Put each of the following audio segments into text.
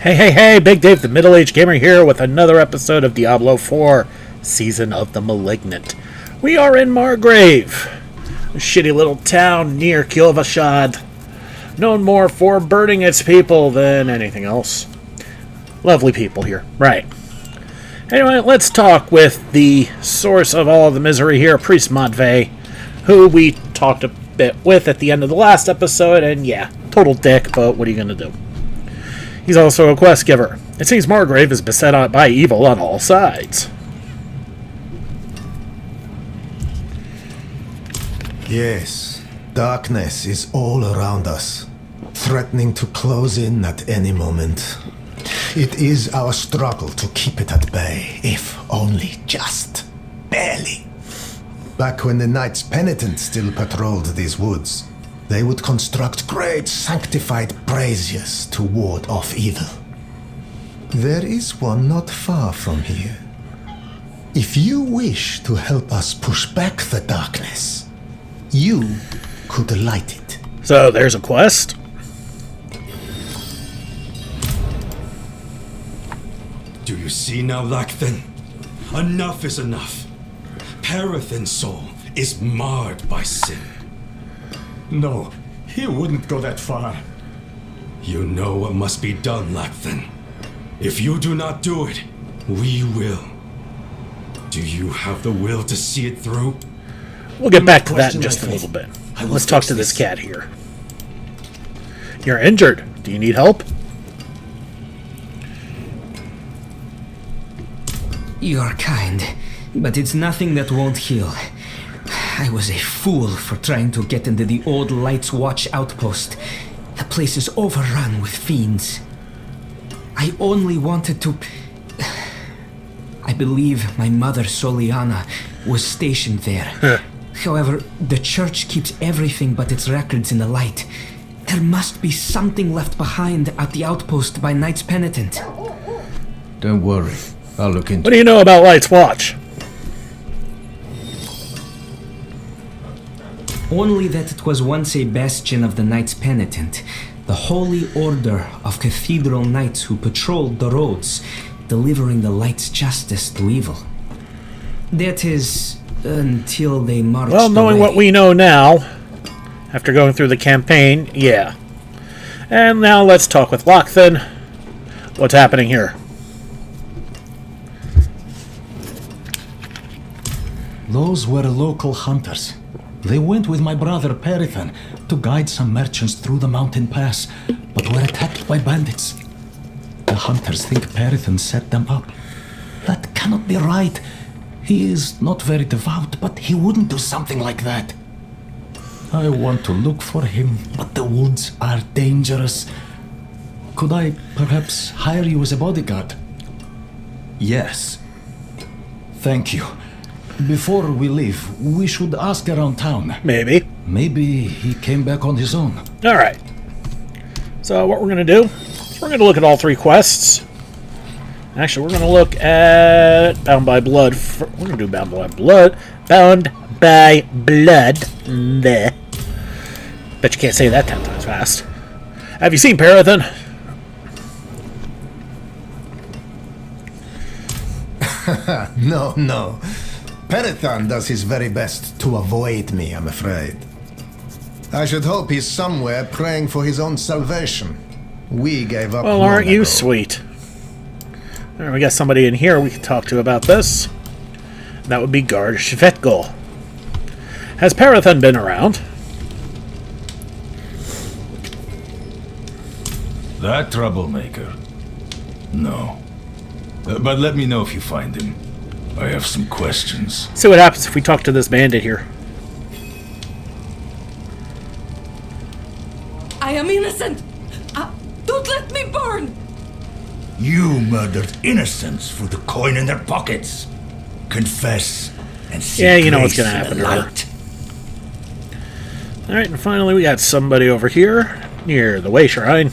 Hey, Big Dave the Middle-Aged Gamer here with another episode of Diablo 4, Season of the Malignant. We are in Margrave, a shitty little town near Kilvashad, known more for burning its people than anything else. Lovely people here, right. Anyway, let's talk with the source of all the misery here, Priest Margrave, who we talked a bit with at the end of the last episode, and yeah, total dick, but what are you going to do? He's also a quest giver. It seems Margrave is beset by evil on all sides. Yes, darkness is all around us, threatening to close in at any moment. It is our struggle to keep it at bay, if only just barely. Back when the Knights Penitent still patrolled these woods, they would construct great sanctified braziers to ward off evil. There is one not far from here. If you wish to help us push back the darkness, you could light it. So there's a quest. Do you see now, Lacthan? Enough is enough. Perithan's soul is marred by sin. No, he wouldn't go that far. You know what must be done, Lacthan. If you do not do it, we will. Do you have the will to see it through? We'll get back to that in just a little bit. Let's talk to this cat here. You're injured. Do you need help? You're kind, but it's nothing that won't heal. I was a fool for trying to get into the old Light's Watch outpost. The place is overrun with fiends. I only wanted to... I believe my mother, Soliana, was stationed there. However, the church keeps everything but its records in the light. There must be something left behind at the outpost by Knights Penitent. Don't worry, I'll look into it. What do you know about Light's Watch? Only that it was once a bastion of the Knights Penitent, the holy order of cathedral knights who patrolled the roads, delivering the light's justice to evil. That is, until they marched Well, knowing away. what we know now, after going through the campaign, yeah. And now let's talk with Lacthan. What's happening here? Those were local hunters. They went with my brother Perithan to guide some merchants through the mountain pass, but were attacked by bandits. The hunters think Perithan set them up. That cannot be right. He is not very devout, but he wouldn't do something like that. I want to look for him, but the woods are dangerous. Could I perhaps hire you as a bodyguard? Yes. Thank you. Before we leave, we should ask around town. Maybe. Maybe he came back on his own. Alright. So what we're going to do is we're going to look at all three quests. Actually, we're going to look at Bound by Blood. We're going to do Bound by Blood. Bound by Blood. Bleh. Bet you can't say that 10 times fast. Have you seen Perithan? No. Perithan does his very best to avoid me, I'm afraid. I should hope he's somewhere praying for his own salvation. We gave up. Well, aren't you sweet? All right, we got somebody in here we can talk to about this. That would be Guard Shvetgol. Has Perithan been around? That troublemaker? No. But let me know if you find him. I have some questions. See what happens if we talk to this bandit here. I am innocent! Don't let me burn! You murdered innocents for the coin in their pockets. Confess and seek Yeah, you know what's grace gonna in happen the to her. light. Alright, and finally we got somebody over here near the Way Shrine.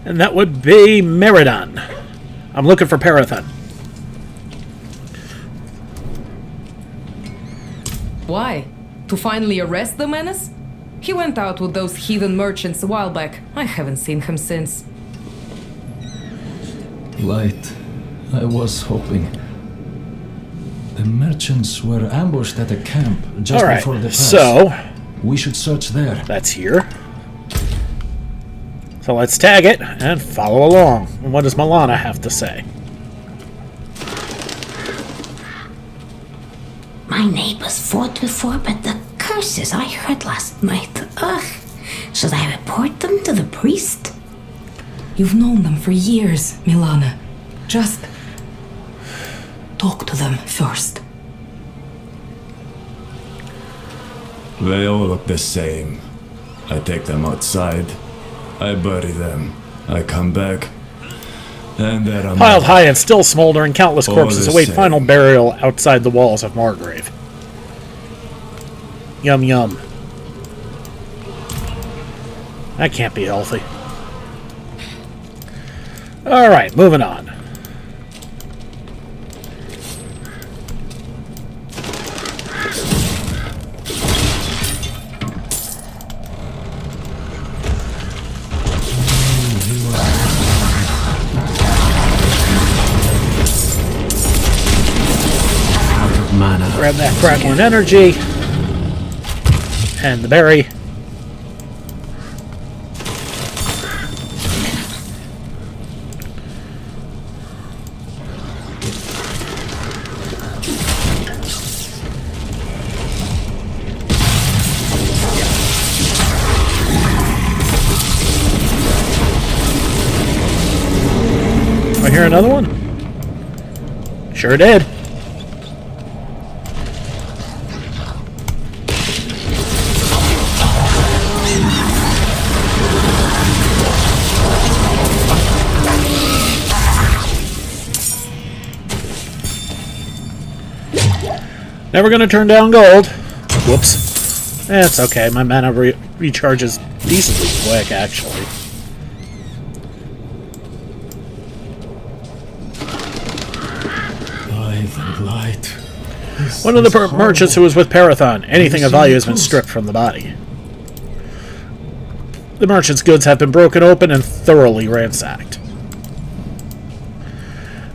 And that would be Meridan. I'm looking for Perithan. Why? To finally arrest the menace? He went out with those heathen merchants a while back. I haven't seen him since. Light. I was hoping. The merchants were ambushed at a camp just All right, before the pass. so We should search there. that's here. So let's tag it and follow along. And what does Milana have to say? My neighbors fought before, but the curses I heard last night. Ugh. Should I report them to the priest? You've known them for years, Milana. Just talk to them first. They all look the same. I take them outside. I bury them. I come back. And there I'm Piled high and still smoldering, countless All corpses the await same. final burial outside the walls of Margrave. Yum yum. That can't be healthy. Alright, moving on. Mana. Grab that crackling energy. And the berry. I hear another one? Sure did. Never gonna turn down gold. Whoops. That's okay. My mana recharges decently quick, actually. Light. One of the merchants who was with Perithan. Anything of value has been stripped from the body. The merchant's goods have been broken open and thoroughly ransacked.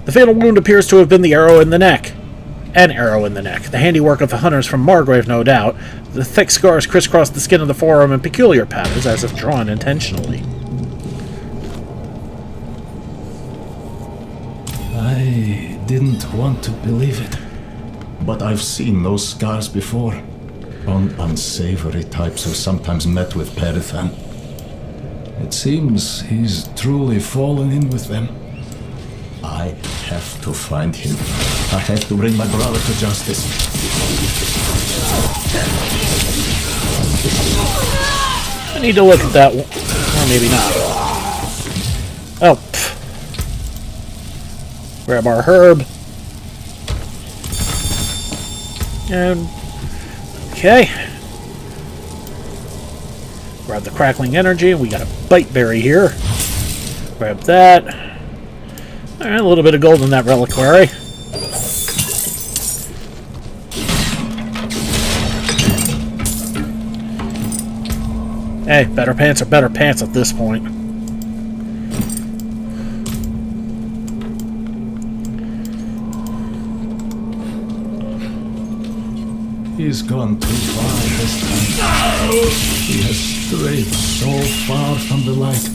The fatal wound appears to have been the arrow in the neck. An arrow in the neck. The handiwork of the hunters from Margrave, no doubt. The thick scars crisscross the skin of the forearm in peculiar patterns, as if drawn intentionally. I didn't want to believe it, but I've seen those scars before on unsavory types who sometimes met with Perithan. It seems he's truly fallen in with them. I have to find him. I have to bring my brother to justice. I need to look at that one. Or maybe not. Oh, pff. Grab our herb. And okay. Grab the crackling energy. We got a bite berry here. Grab that. Alright, a little bit of gold in that reliquary. Hey, better pants are better pants at this point. He's gone too far this time. He has strayed so far from the light.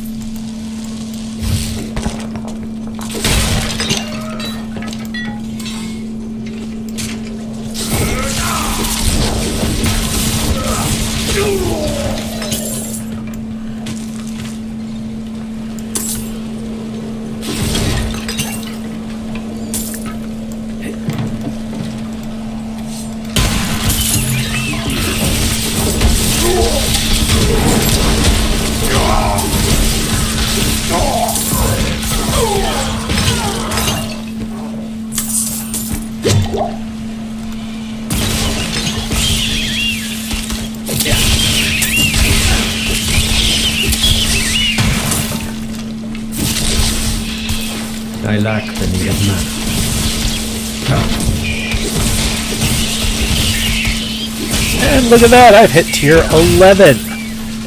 I lack the needed mana. And look at that, I've hit tier 11.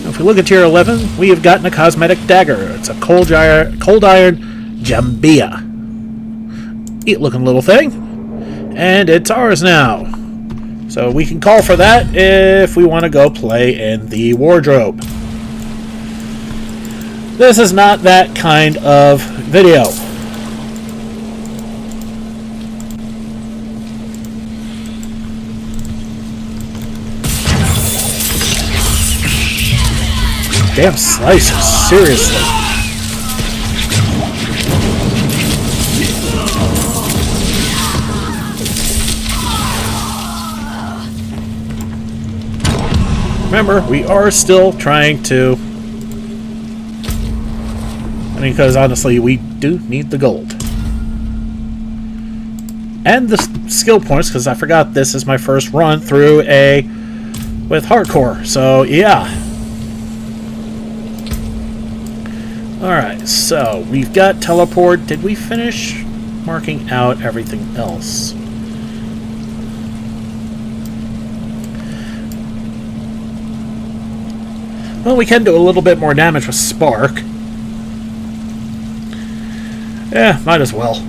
Now, if we look at tier 11, we have gotten a cosmetic dagger. It's a cold iron Jambia. neat looking little thing. And it's ours now. So we can call for that if we want to go play in the wardrobe. This is not that kind of video. Damn slicers, seriously. Remember, we are still trying to... because honestly, we do need the gold. And the skill points, because I forgot this is my first run through with hardcore. So, yeah. Alright, so we've got teleport. Did we finish marking out everything else? Well, we can do a little bit more damage with Spark. Yeah, might as well.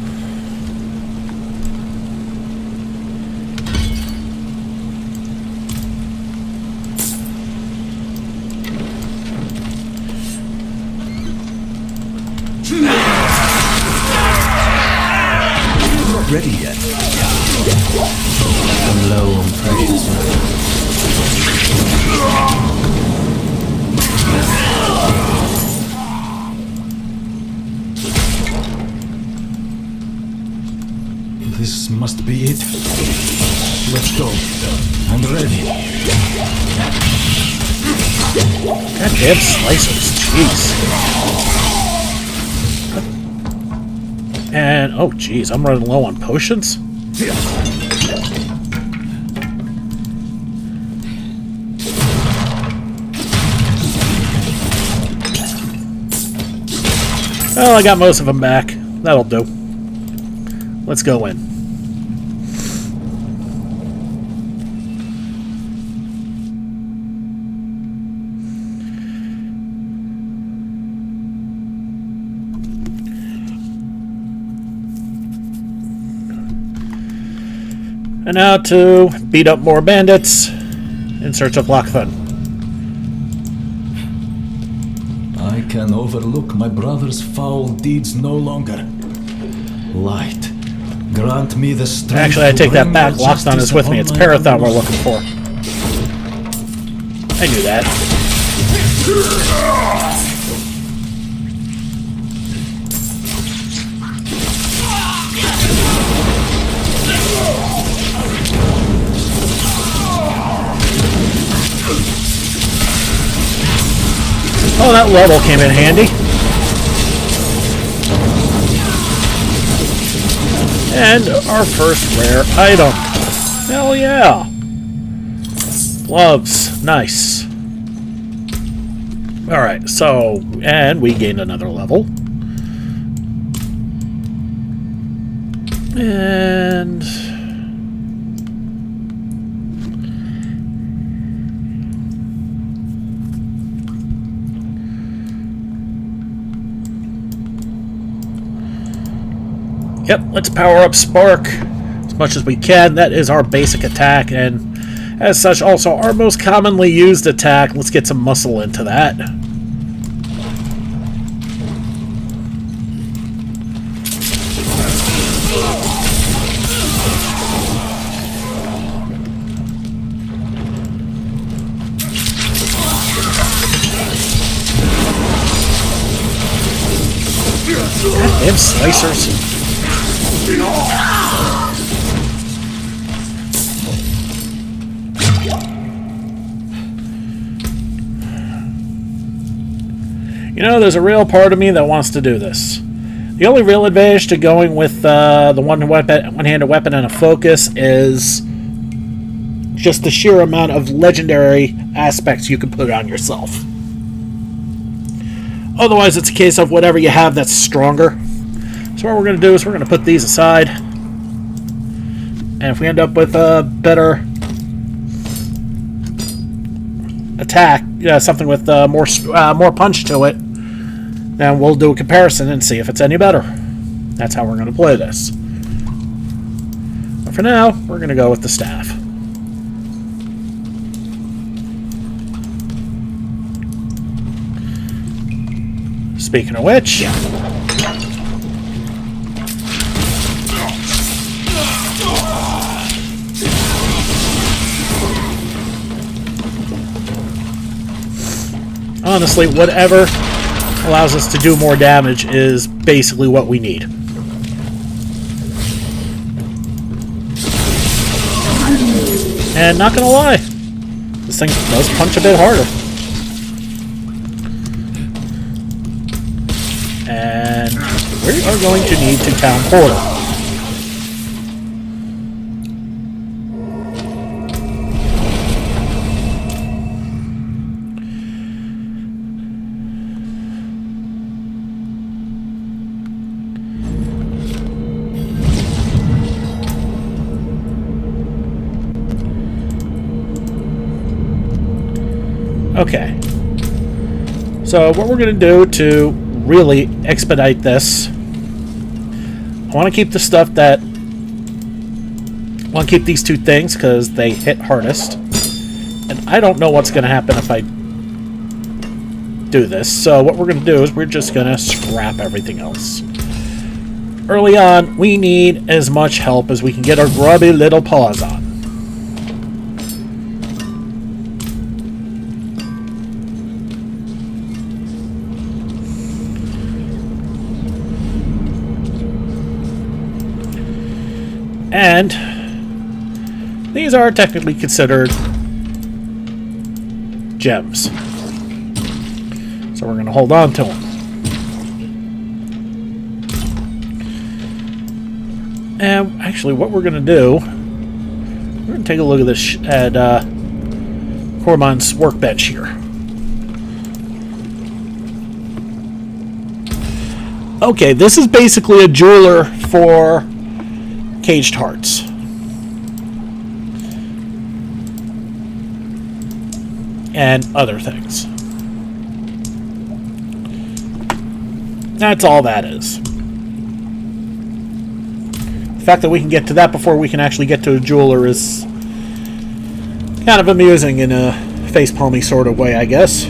Not ready yet. I'm low on precious. This must be it. Let's go. I'm ready. Goddamn slicers, jeez. And, oh jeez, I'm running low on potions? Well, I got most of them back. That'll do. Let's go in. And now to beat up more bandits in search of Lacthan. I can overlook my brother's foul deeds no longer. Light, grant me the strength. Actually, I take that back. Lacthan is with me. It's Perithan we're looking for. I knew that. Oh, that level came in handy. And our first rare item. Hell yeah. Gloves. Nice. Alright, so, and we gained another level. And... yep, let's power up Spark as much as we can. That is our basic attack, and as such, also our most commonly used attack. Let's get some muscle into that. Goddamn slicers. You know, there's a real part of me that wants to do this. The only real advantage to going with the one-handed weapon and a focus is just the sheer amount of legendary aspects you can put on yourself. Otherwise, it's a case of whatever you have that's stronger. So what we're going to do is we're going to put these aside. And if we end up with a better attack, something with more punch to it, then we'll do a comparison and see if it's any better. That's how we're going to play this. For now, we're going to go with the staff. Speaking of which... honestly, whatever allows us to do more damage is basically what we need. And not gonna lie, this thing does punch a bit harder. And we are going to need to town portal. Okay, so what we're going to do to really expedite this, I want to keep the stuff that... I want to keep these two things because they hit hardest. And I don't know what's going to happen if I do this. So what we're going to do is we're just going to scrap everything else. Early on, we need as much help as we can get our grubby little paws on. And these are technically considered gems. So we're going to hold on to them. And actually what we're going to do, we're going to take a look at this at Cormon's workbench here. Okay, this is basically a jeweler for caged hearts. And other things. That's all that is. The fact that we can get to that before we can actually get to a jeweler is kind of amusing in a facepalmy sort of way, I guess.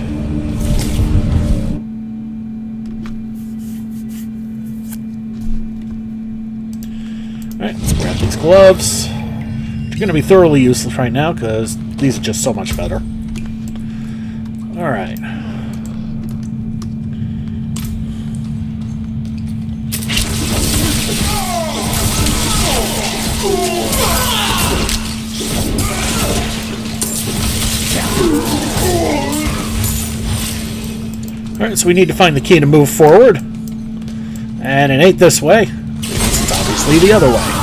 Alright, let's grab these gloves. They're going to be thoroughly useless right now because these are just so much better. Alright. Alright, so we need to find the key to move forward. And it ain't this way. It's obviously the other way.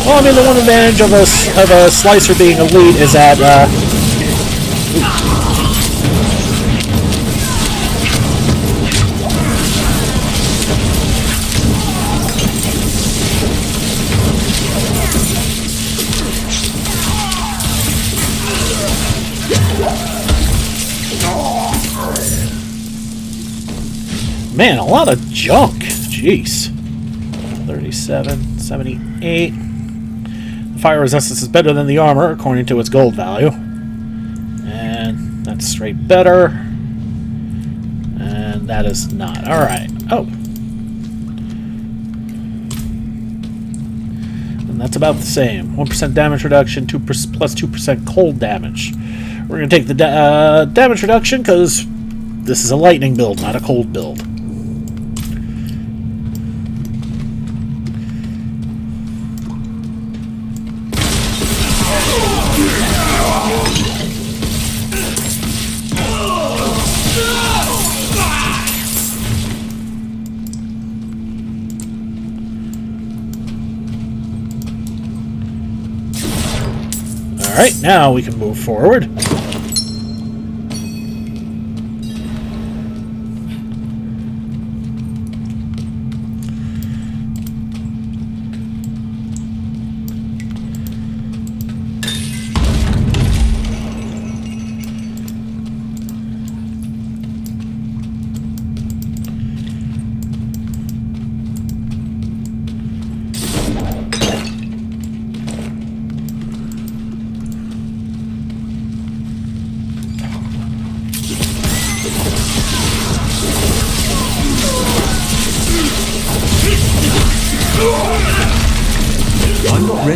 Well, I mean, the one advantage of a slicer being elite is that, man, a lot of junk. Jeez. 37, 78. The fire resistance is better than the armor, according to its gold value. And that's straight better. And that is not. Alright. Oh. And that's about the same. 1% damage reduction, plus 2% cold damage. We're going to take the damage reduction because this is a lightning build, not a cold build. Alright, now we can move forward.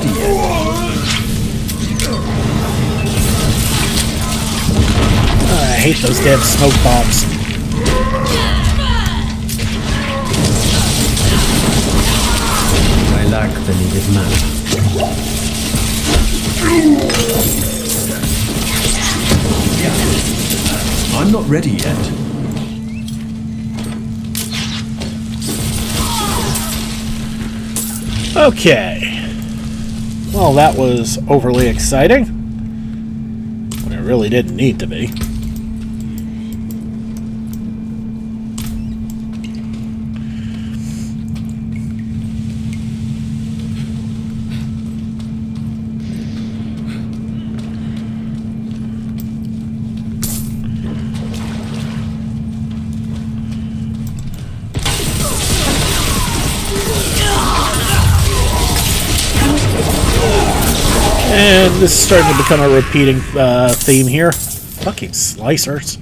ready yet. I hate those damn smoke bombs. I lack the needed mana. I'm not ready yet. Okay. Well, that was overly exciting. When it really didn't need to be. And this is starting to become a repeating theme here. Fucking slicers.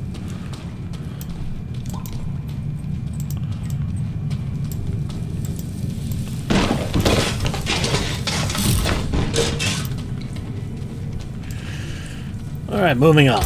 Alright, moving on.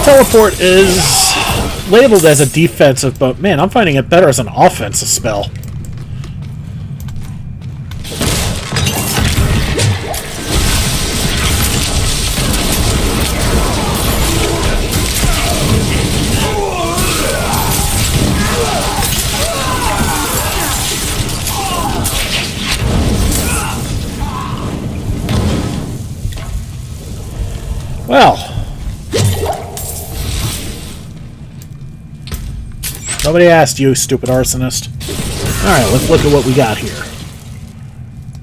Teleport is labeled as a defensive, but man, I'm finding it better as an offensive spell. Well, nobody asked you, stupid arsonist. Alright, let's look at what we got here.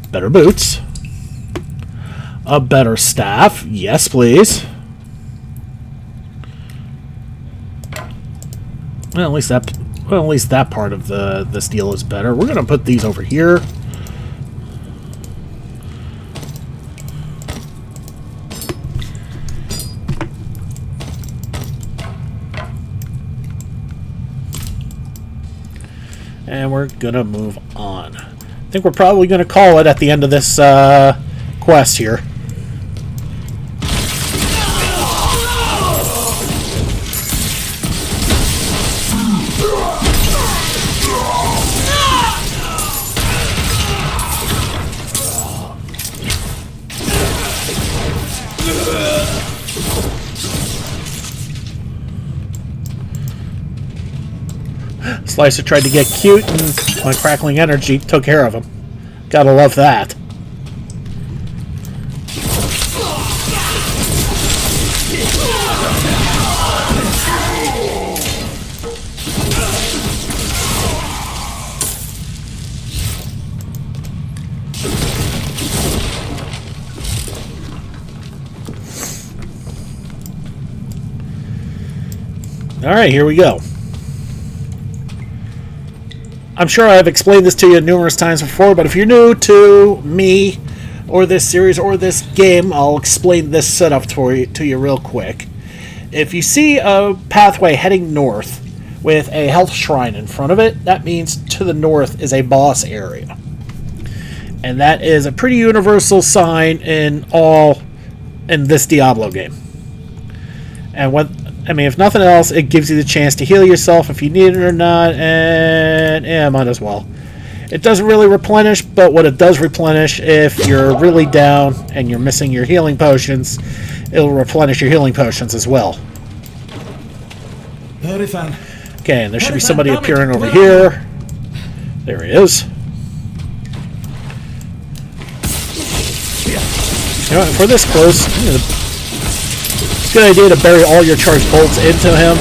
Better boots. A better staff. Yes, please. Well, at least that part of this deal is better. We're gonna put these over here. And we're gonna move on. I think we're probably gonna call it at the end of this quest here. Slicer tried to get cute, and my crackling energy took care of him. Gotta love that. Alright, here we go. I'm sure I've explained this to you numerous times before, but if you're new to me, or this series, or this game, I'll explain this setup to you real quick. If you see a pathway heading north with a health shrine in front of it, that means to the north is a boss area. And that is a pretty universal sign in this Diablo game. And if nothing else, it gives you the chance to heal yourself if you need it or not, and yeah, might as well. It doesn't really replenish, but what it does replenish, if you're really down and you're missing your healing potions, it'll replenish your healing potions as well. Perithan. Okay, and there should be Perithan, somebody damn it, appearing over where are here. There he is. You know what, if we're this close, it's a good idea to bury all your charged bolts into him.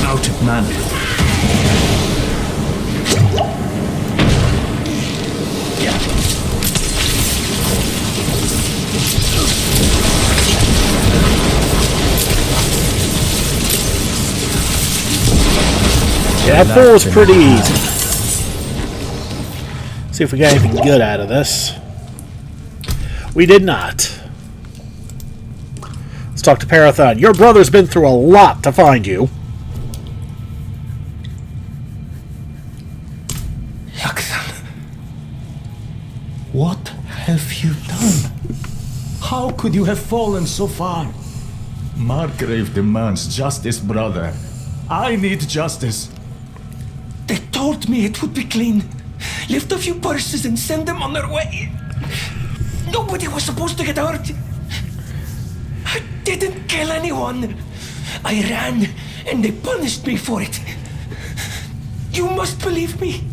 Out of man. Yeah, that fool was pretty easy. See if we got anything good out of this. We did not. Let's talk to Perithan. Your brother's been through a lot to find you. Lacthan. What have you done? How could you have fallen so far? Margrave demands justice, brother. I need justice. They told me it would be clean. Lift a few purses and send them on their way. Nobody was supposed to get hurt. I didn't kill anyone. I ran, and they punished me for it. You must believe me.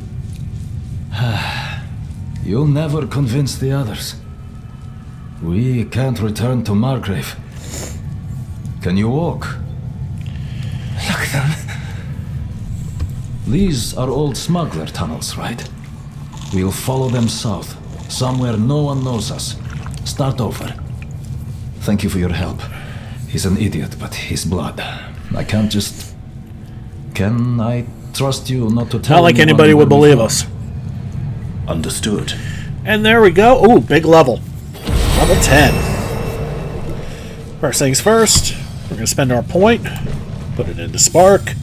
You'll never convince the others. We can't return to Margrave. Can you walk? Lacthan. These are old smuggler tunnels, right? We'll follow them south, somewhere no one knows us. Start over. Thank you for your help. He's an idiot, but he's blood. I can't just... Can I trust you not to tell Not like anybody would believe us. Understood. And there we go. Ooh, big level. Level 10. First things first, we're going to spend our point, put it into Spark.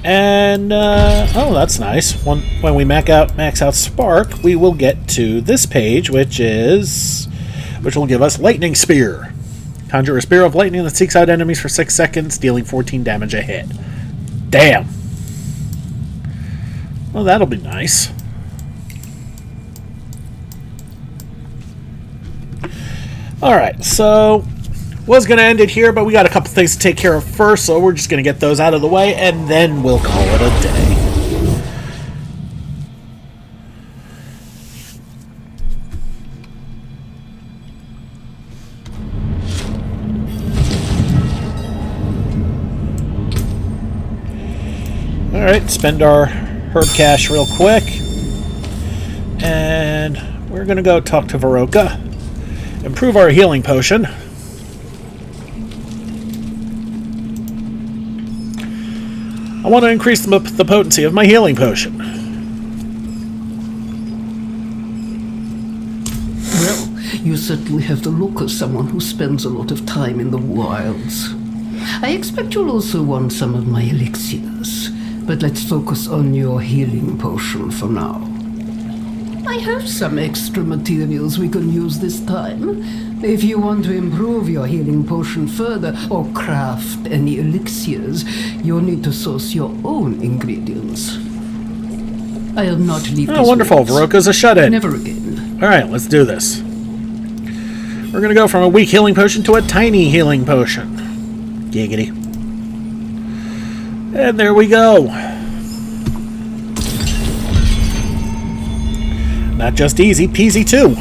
And, oh, that's nice. When we max out Spark, we will get to this page, which will give us Lightning Spear. Conjure a spear of lightning that seeks out enemies for 6 seconds, dealing 14 damage a hit. Damn. Well, that'll be nice. Alright, so was going to end it here, but we got a couple things to take care of first, so we're just going to get those out of the way, and then we'll call it a day. Alright, spend our herb cash real quick, and we're going to go talk to Varoka. Improve our healing potion. I want to increase the potency of my healing potion. Well, you certainly have the look of someone who spends a lot of time in the wilds. I expect you'll also want some of my elixirs, but let's focus on your healing potion for now. I have some extra materials we can use this time. If you want to improve your healing potion further or craft any elixirs, you'll need to source your own ingredients. I'll not leave this wonderful. woods. Varoka's a shut-in. Never again. Alright, let's do this. We're going to go from a weak healing potion to a tiny healing potion. Giggity. And there we go. Not just easy, peasy too.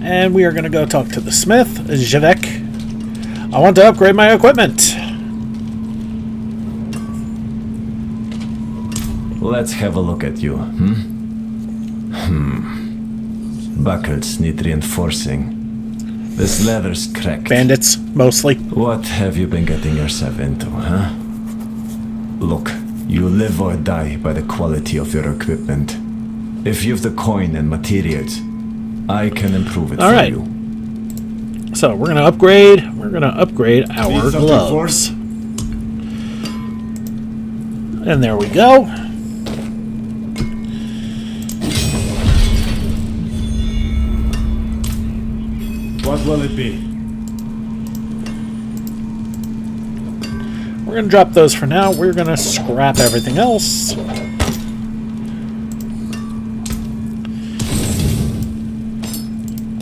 And we are going to go talk to the smith, Javek. I want to upgrade my equipment. Let's have a look at you, Buckles need reinforcing. This leather's cracked. Bandits, mostly. What have you been getting yourself into, huh? Look, you live or die by the quality of your equipment. If you've the coin and materials, I can improve it for you. So we're gonna upgrade. We're gonna upgrade our gloves. And there we go. What will it be? We're going to drop those for now. We're going to scrap everything else.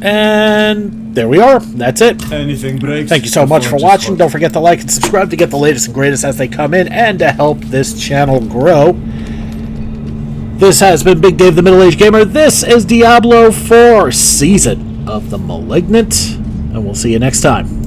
And there we are. That's it. Anything breaks. Thank you so much for watching. Don't forget to like and subscribe to get the latest and greatest as they come in and to help this channel grow. This has been Big Dave the Middle Age Gamer. This is Diablo 4 Season of the Malignant. And we'll see you next time.